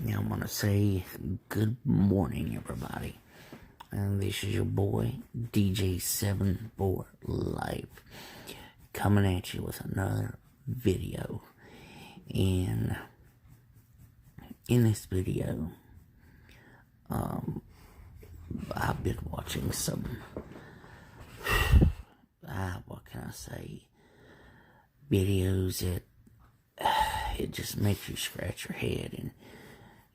Now I'm going to say good morning, everybody. And this is your boy, DJ74 Life, coming at you with another video. And in this video, I've been watching some, what can I say, videos that it just makes you scratch your head and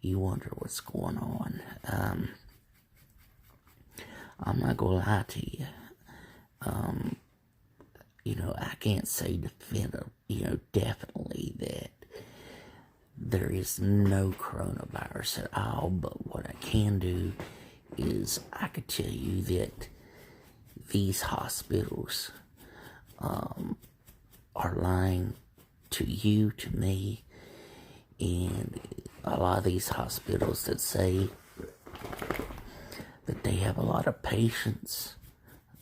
you wonder what's going on. I'm not gonna lie to you. I can't say definitely that there is no coronavirus at all, but what I can do is I could tell you that these hospitals are lying to you, to me, and a lot of these hospitals that say that they have a lot of patients,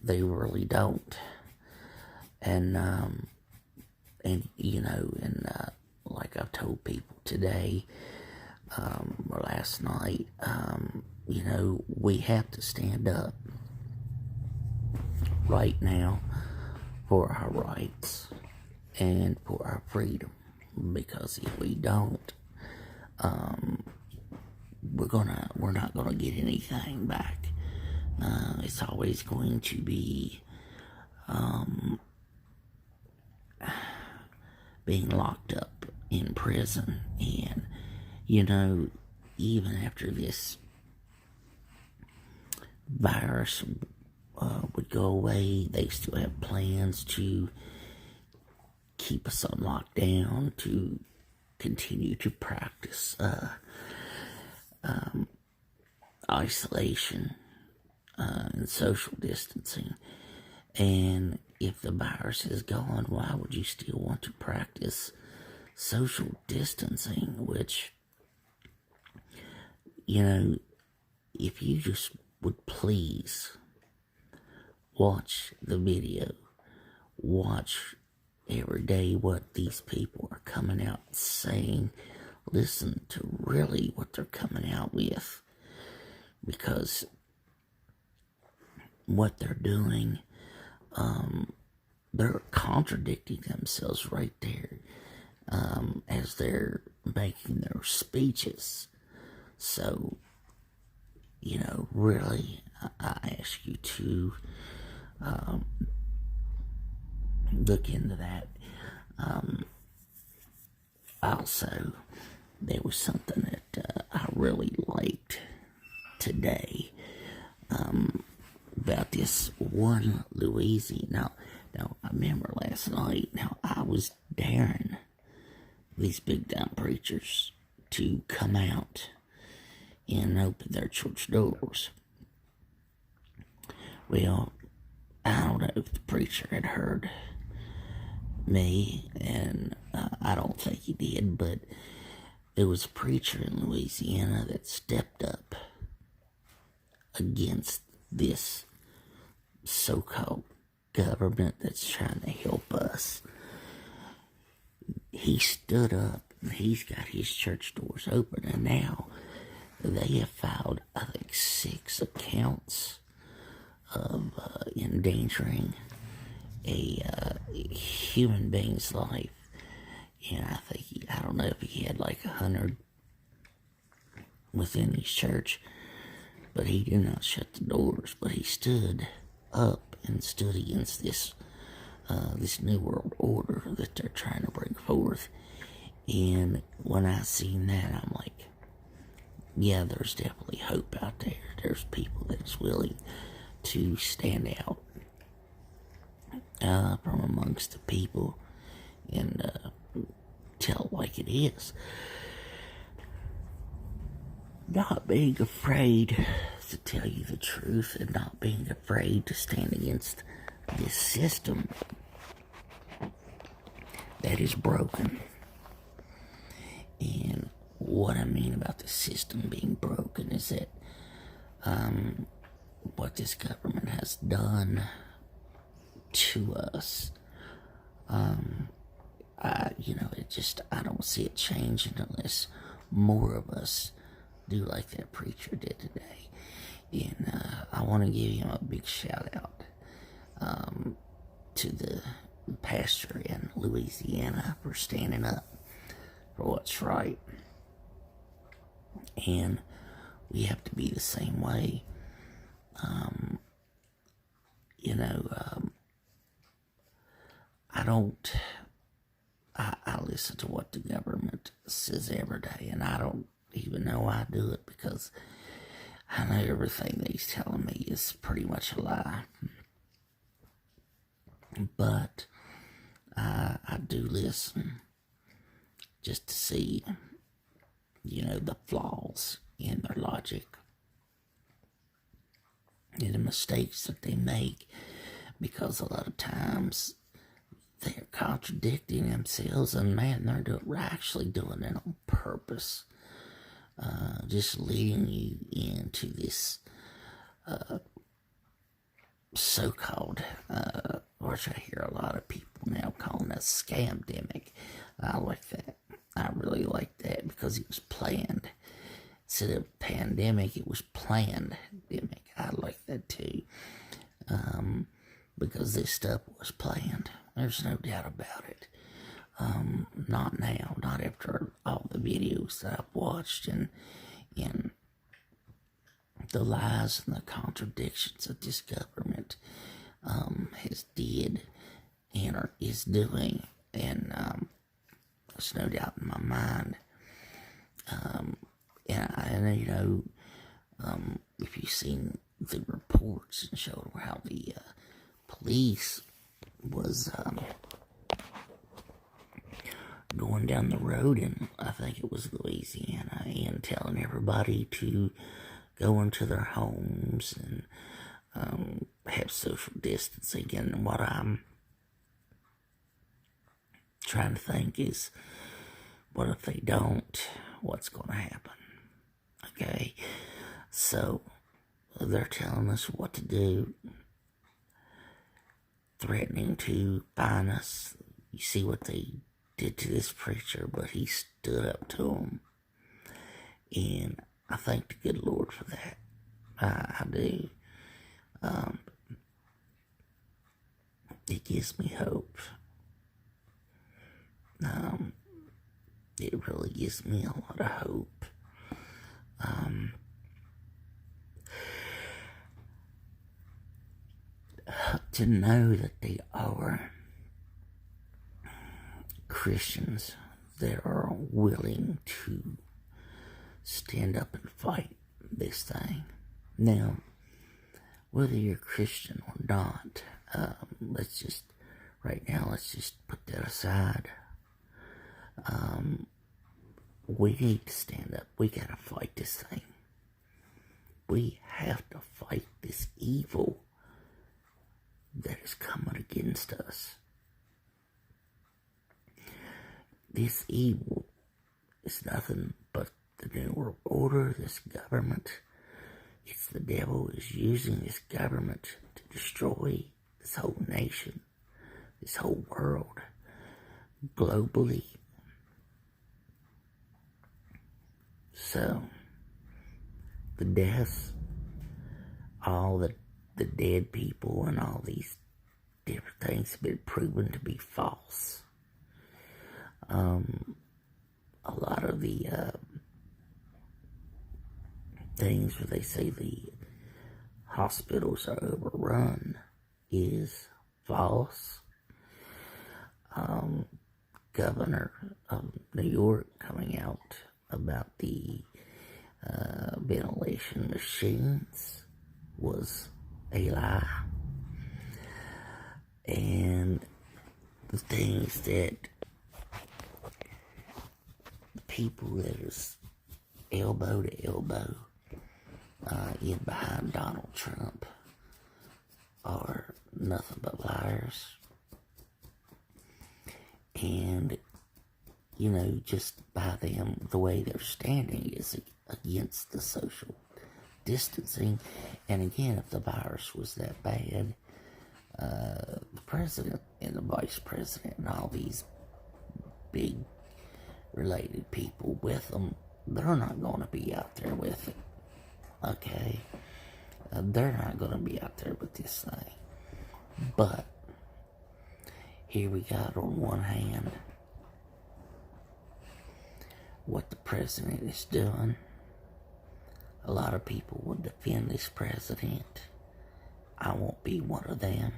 they really don't. And like I've told people today, or last night, we have to stand up right now for our rights and for our freedom, because if we don't, we're not gonna get anything back. It's always going to be being locked up in prison. And even after this virus would go away, they still have plans to keep us on lockdown, to continue to practice isolation and social distancing. And if the virus is gone, why would you still want to practice social distancing? Which, if you just would please watch the video, watch every day what these people are coming out saying, listen to really what they're coming out with, because what they're doing, they're contradicting themselves right there as they're making their speeches. So, really, I ask you to look into that. Also, there was something that I really liked today about this one Louisiana. Now, I remember last night, I was daring these big time preachers to come out and open their church doors. Well, I don't know if the preacher had heard me, and I don't think he did, but there was a preacher in Louisiana that stepped up against this so-called government that's trying to help us. He stood up, and he's got his church doors open, and now they have filed, I think, 6 accounts of endangering a human being's life. And I think I don't know if he had like 100 within his church, but he did not shut the doors. But he stood up and stood against this new world order that they're trying to bring forth. And when I seen that, I'm like, yeah, there's definitely hope out there. There's people that's willing to stand out from amongst the people and tell it like it is. Not being afraid to tell you the truth, and not being afraid to stand against this system that is broken. And what I mean about the system being broken is that what this government has done to us, I don't see it changing unless more of us do like that preacher did today. And I want to give him a big shout out to the pastor in Louisiana for standing up for what's right. And we have to be the same way. I listen to what the government says every day, and I don't even know I do it because I know everything that he's telling me is pretty much a lie. But I do listen just to see, the flaws in their logic and the mistakes that they make, because a lot of times they're contradicting themselves, and man, they're actually doing it on purpose, just leading you into this so-called, which I hear a lot of people now calling a scamdemic. I like that. I really like that because it was planned. Instead of pandemic, it was planned. I like that too. Because this stuff was planned. There's no doubt about it. Not now, not after all the videos that I've watched and the lies and the contradictions that this government has did and is doing. And there's no doubt in my mind. If you've seen the reports and showed how the police was going down the road in, I think it was Louisiana, and telling everybody to go into their homes and have social distancing. And what I'm trying to think is, what if they don't? What's going to happen? Okay, so they're telling us what to do, threatening to fine us. You see what they did to this preacher, but he stood up to them, and I thank the good Lord for that. I do. It gives me hope. It really gives me a lot of hope. To know that they are Christians that are willing to stand up and fight this thing. Now, whether you're Christian or not, let's just put that aside. We need to stand up. We gotta fight this thing. We have to fight this evil that is coming against us. This evil is nothing but the New World Order, this government. It's the devil is using this government to destroy this whole nation, this whole world, globally. So, the deaths, all the dead people and all these different things have been proven to be false. A lot of the things where they say the hospitals are overrun is false. Governor of New York coming out about the ventilation machines was a lie. And the things that the people that is elbow to elbow in behind Donald Trump are nothing but liars. And, just by them, the way they're standing is against the social distancing. And again, if the virus was that bad, the president and the vice president and all these big related people with them they're not going to be out there with it. Okay? They're not going to be out there with this thing. But here we got on one hand what the president is doing. A lot of people will defend this president. I won't be one of them.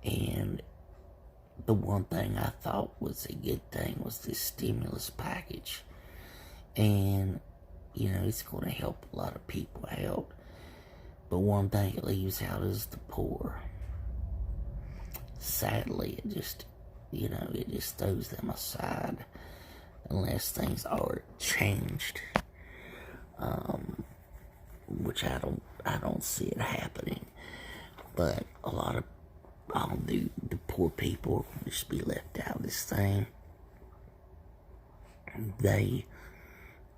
And the one thing I thought was a good thing was this stimulus package. And, it's going to help a lot of people out. But one thing it leaves out is the poor. Sadly, it just throws them aside unless things are changed. Which I don't see it happening. But a lot of the poor people will just be left out of this thing. They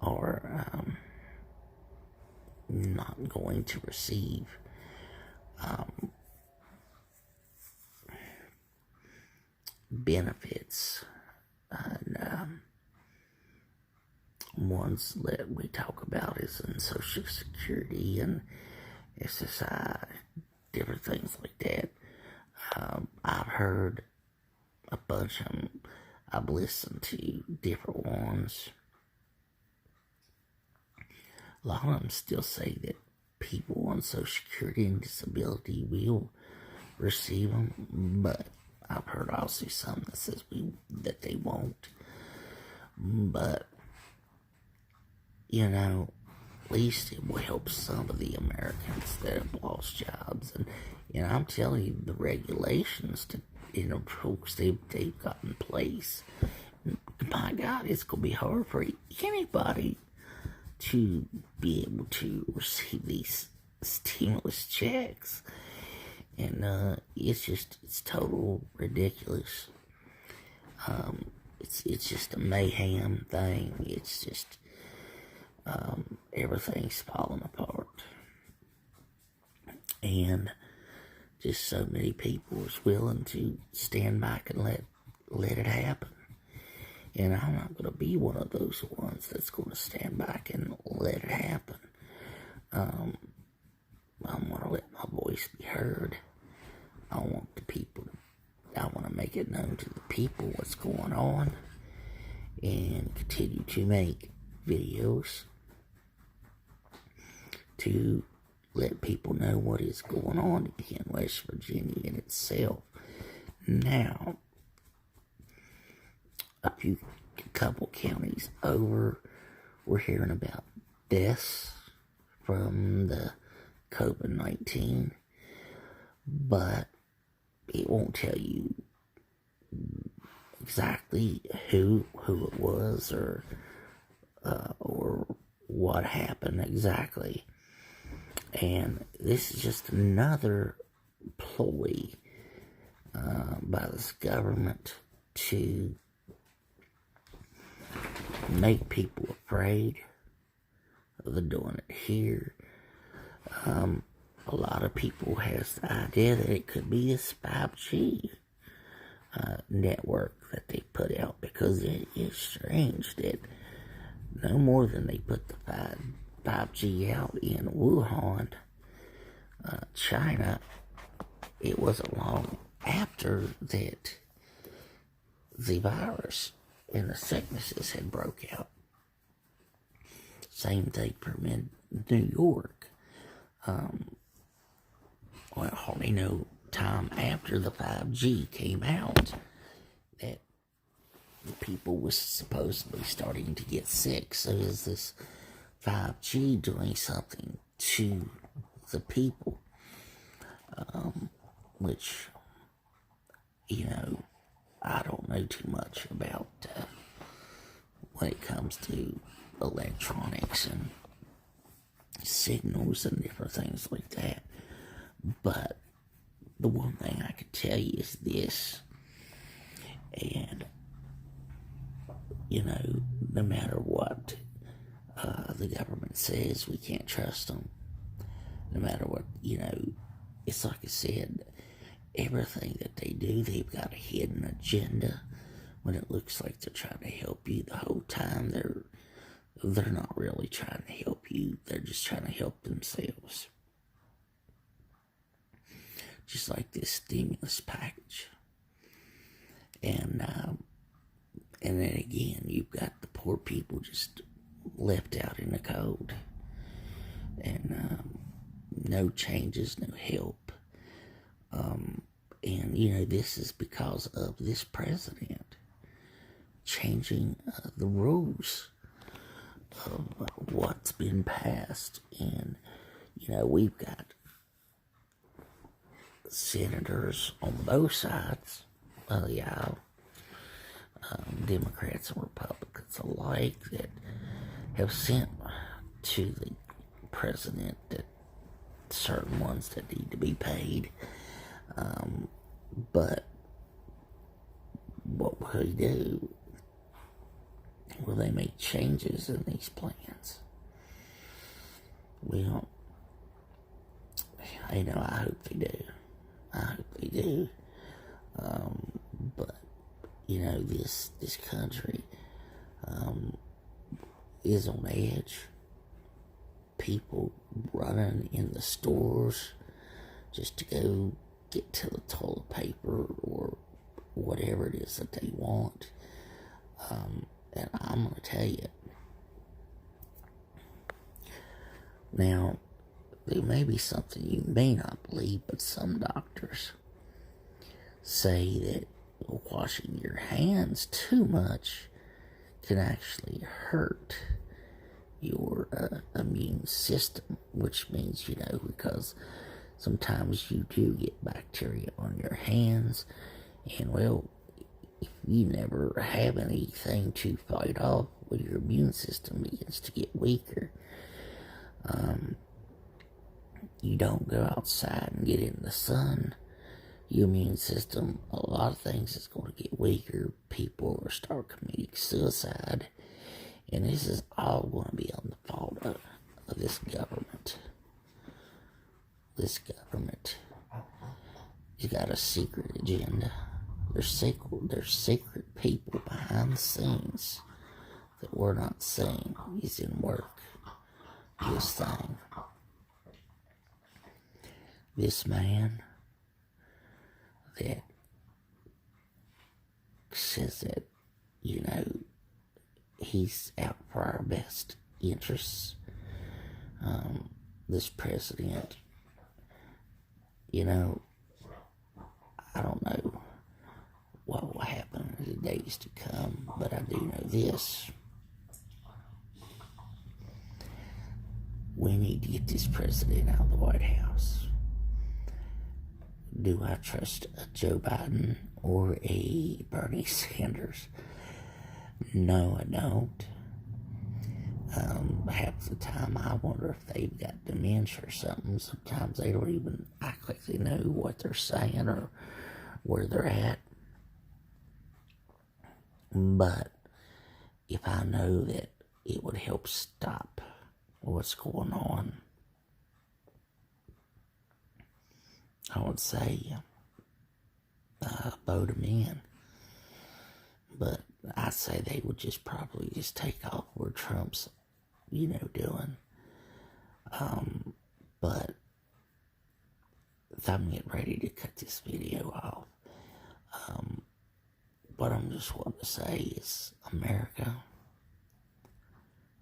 are not going to receive benefits. And ones that we talk about is in Social Security and SSI, different things like that. I've heard a bunch of them. I've listened to different ones. A lot of them still say that people on Social Security and disability will receive them, but I've heard also some that says that they won't. But at least it will help some of the Americans that have lost jobs. And I'm telling you, the regulations to folks they've got in place. My God, it's gonna be hard for anybody to be able to receive these stimulus checks. And it's total ridiculous. It's just a mayhem thing. It's just everything's falling apart. And just so many people is willing to stand back and let it happen. And I'm not going to be one of those ones that's going to stand back and let it happen. I'm going to let my voice be heard. I want to make it known to the people what's going on, and continue to make videos to let people know what is going on in West Virginia in itself. Now, a couple counties over, we're hearing about deaths from the COVID-19, but it won't tell you exactly who it was or what happened exactly. And this is just another ploy by this government to make people afraid of the doing it here. A lot of people has the idea that it could be this 5G network that they put out, because it is strange that no more than they put the 5G out in Wuhan, China, it wasn't long after that the virus and the sicknesses had broke out. Same thing for New York. Hardly no time after the 5G came out that the people was supposedly starting to get sick. So is this 5G doing something to the people? Which, I don't know too much about when it comes to electronics and signals and different things like that. But the one thing I could tell you is this, and no matter what the government says, we can't trust them. No matter what, it's like I said, everything that they do, they've got a hidden agenda. When it looks like they're trying to help you, the whole time they're they're not really trying to help you. They're just trying to help themselves. Just like this stimulus package. And then again, you've got the poor people just left out in the cold. And no changes, no help. And, this is because of this president changing the rules of what's been passed. And, we've got senators on both sides of the aisle, Democrats and Republicans alike, that have sent to the president that certain ones that need to be paid. But what will he do? Will they make changes in these plans? We don't. I hope they do. But this country is on edge. People running in the stores just to go get to the toilet paper or whatever it is that they want. And I'm going to tell you, now, there may be something you may not believe, but some doctors say that washing your hands too much can actually hurt your immune system, which means, because sometimes you do get bacteria on your hands, and well, if you never have anything to fight off, well, your immune system begins to get weaker. You don't go outside and get in the sun, your immune system, a lot of things is going to get weaker. People will start committing suicide, and this is all going to be on the fault of this government. This government has got a secret agenda. There's secret people behind the scenes that we're not seeing. He's in work. This thing. This man that says that, he's out for our best interests. This president, I don't know what will happen in the days to come, but I do know this. We need to get this president out of the White House. Do I trust a Joe Biden or a Bernie Sanders? No, I don't. Half the time I wonder if they've got dementia or something. Sometimes they don't even act like they know what they're saying or where they're at. But if I know that it would help stop what's going on, I would say vote them in. But I say they would just probably just take off where Trump's, doing. But if I'm getting ready to cut this video off, what I'm just wanting to say is, America,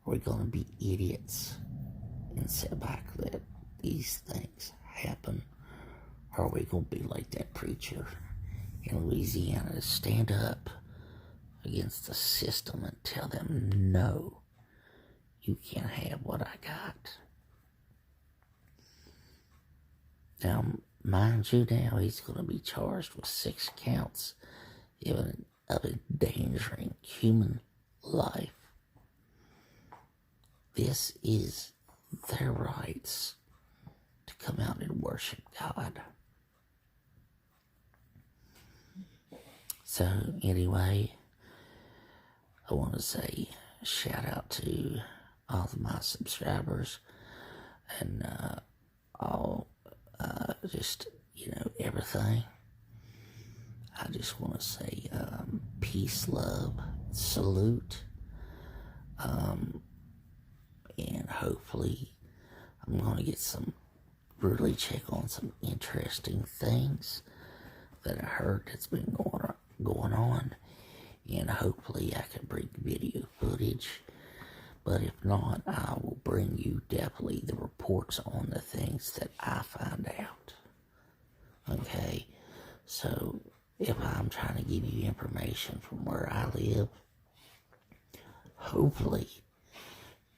are we going to be idiots and sit back let these things happen? Or are we going to be like that preacher in Louisiana to stand up against the system and tell them, no, you can't have what I got? Now, mind you, now he's going to be charged with 6 counts of endangering human life. This is their rights to come out and worship God. So, anyway, I want to say shout out to all of my subscribers and all, everything. I just want to say peace, love, salute. hopefully I'm going to get really check on some interesting things that I heard that's been going on, and hopefully I can bring video footage. But if not, I will bring you definitely the reports on the things that I find out. Okay, so if I'm trying to give you information from where I live, hopefully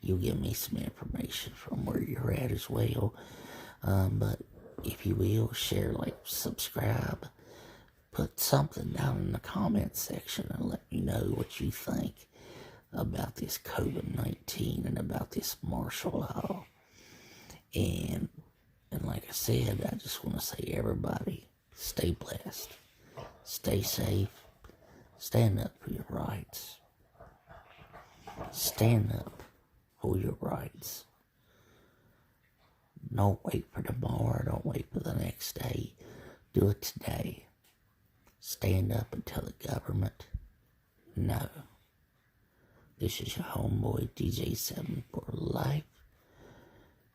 you'll give me some information from where you're at as well. But if you will, share, like, subscribe, put something down in the comment section and let me know what you think about this COVID-19 and about this martial law. And like I said, I just want to say, everybody, stay blessed, stay safe, stand up for your rights, stand up for your rights. Don't wait for tomorrow, don't wait for the next day, do it today. Stand up and tell the government no. This is your homeboy DJ7 for life.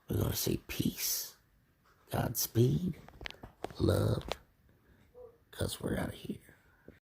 We're going to say peace, Godspeed, love, because we're out of here.